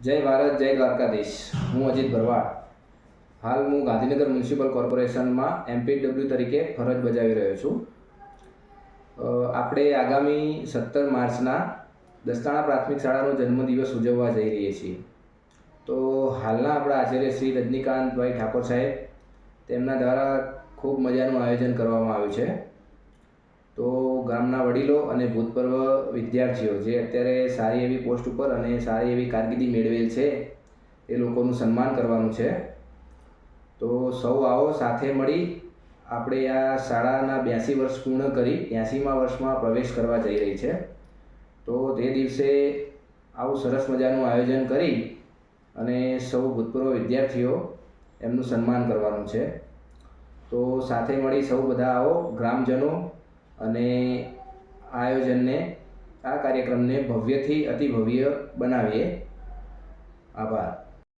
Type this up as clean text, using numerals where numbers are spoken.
જય ભારત, જય દ્વારકાધીશ. હું અજીત ભરવાડ. હાલ હું ગાંધીનગર મ્યુનિસિપલ કોર્પોરેશનમાં MPW તરીકે ફરજ બજાવી રહ્યો છું. આપણે આગામી 17 માર્ચના દસતાણા પ્રાથમિક શાળાનો જન્મદિવસ ઉજવવા જઈ રહીએ છીએ. તો હાલના આપણા આચાર્ય શ્રી રજનીકાંતભાઈ ઠાકોર સાહેબ તેમના દ્વારા ખૂબ મજાનું આયોજન કરવામાં આવ્યું છે. તો ગામના વડીલો અને ભૂતપૂર્વ વિદ્યાર્થીઓ જે અત્યારે સારી એવી પોસ્ટ ઉપર અને સારી એવી કારકિર્દી મેળવેલ છે એ લોકોનું સન્માન કરવાનું છે. તો સૌ આવો સાથે મળી આપણે આ શાળાના 82 વર્ષ પૂર્ણ કરી 83મા વર્ષમાં પ્રવેશ કરવા જઈ રહી છે. તો તે દિવસે આવું સરસ મજાનું આયોજન કરી અને સૌ ભૂતપૂર્વ વિદ્યાર્થીઓ એમનું સન્માન કરવાનું છે. તો સાથે મળી સૌ બધા આવો ગ્રામજનો અને આયોજનને આ કાર્યક્રમને ભવ્યથી અતિ ભવ્ય બનાવીએ. આભાર.